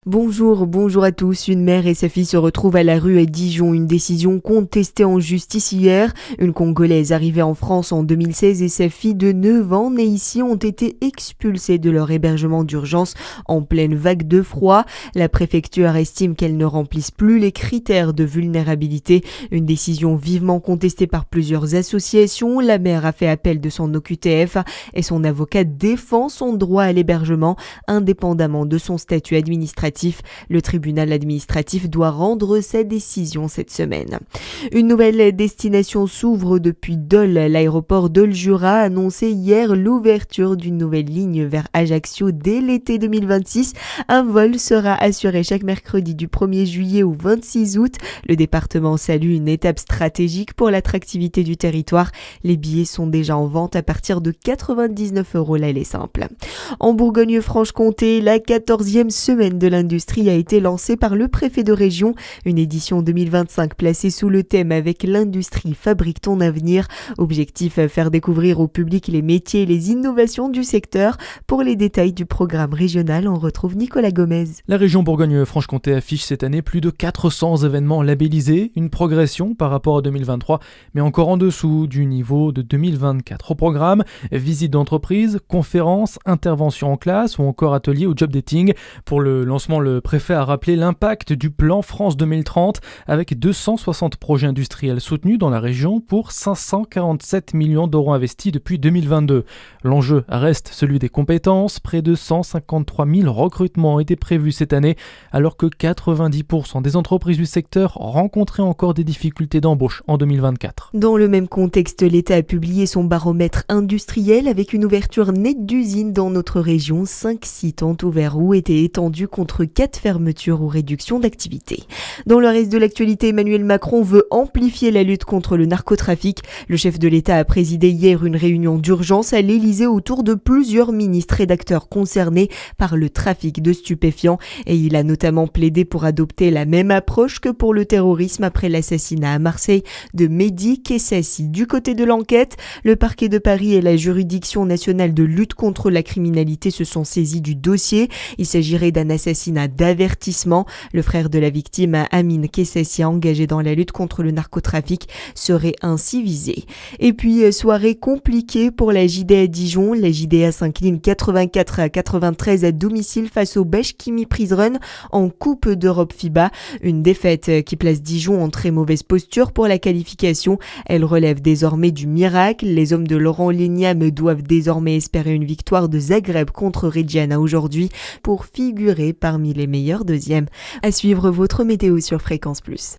Bonjour à tous. Une mère et sa fille se retrouvent à la rue à Dijon. Une décision contestée en justice hier. Une Congolaise arrivée en France en 2016 et sa fille de 9 ans née ici ont été expulsées de leur hébergement d'urgence en pleine vague de froid. La préfecture estime qu'elles ne remplissent plus les critères de vulnérabilité. Une décision vivement contestée par plusieurs associations. La mère a fait appel de son OQTF et son avocat défend son droit à l'hébergement indépendamment de son statut administratif. Le tribunal administratif doit rendre sa décision cette semaine. Une nouvelle destination s'ouvre depuis Dole. L'aéroport Dole-Jura a annoncé hier l'ouverture d'une nouvelle ligne vers Ajaccio dès l'été 2026. Un vol sera assuré chaque mercredi du 1er juillet au 26 août. Le département salue une étape stratégique pour l'attractivité du territoire. Les billets sont déjà en vente à partir de 99 € l'aller simple. En Bourgogne-Franche-Comté, la 14e semaine de l'industrie a été lancée par le préfet de région. Une édition 2025 placée sous le thème avec l'industrie fabrique ton avenir. Objectif, faire découvrir au public les métiers et les innovations du secteur. Pour les détails du programme régional, on retrouve Nicolas Gomez. La région Bourgogne-Franche-Comté affiche cette année plus de 400 événements labellisés, une progression par rapport à 2023, mais encore en dessous du niveau de 2024. Au programme, visites d'entreprise, conférences, interventions en classe ou encore ateliers ou job dating. Pour le lancement, le préfet a rappelé l'impact du plan France 2030 avec 260 projets industriels soutenus dans la région pour 547 millions d'euros investis depuis 2022. L'enjeu reste celui des compétences. Près de 153 000 recrutements ont été prévus cette année, alors que 90% des entreprises du secteur rencontraient encore des difficultés d'embauche en 2024. Dans le même contexte, l'État a publié son baromètre industriel avec une ouverture nette d'usines dans notre région. 5 sites ont ouvert ou été étendus contre 4 fermetures ou réductions d'activité. Dans le reste de l'actualité, Emmanuel Macron veut amplifier la lutte contre le narcotrafic. Le chef de l'État a présidé hier une réunion d'urgence à l'Élysée autour de plusieurs ministres et d'acteurs concernés par le trafic de stupéfiants. Et il a notamment plaidé pour adopter la même approche que pour le terrorisme après l'assassinat à Marseille de Mehdi Kessassi. Du côté de l'enquête, le parquet de Paris et la juridiction nationale de lutte contre la criminalité se sont saisis du dossier. Il s'agirait d'un assassinat d'avertissement. Le frère de la victime, Amine Kessassi, engagé dans la lutte contre le narcotrafic, serait ainsi visé. Et puis, soirée compliquée pour la JDA à Dijon. La JDA s'incline 84-93 à domicile face au Bashkimi Prize Run en Coupe d'Europe FIBA. Une défaite qui place Dijon en très mauvaise posture pour la qualification. Elle relève désormais du miracle. Les hommes de Laurent Lignam doivent désormais espérer une victoire de Zagreb contre Reggiana aujourd'hui pour figurer parmi les meilleurs deuxièmes. À suivre votre météo sur Fréquence Plus.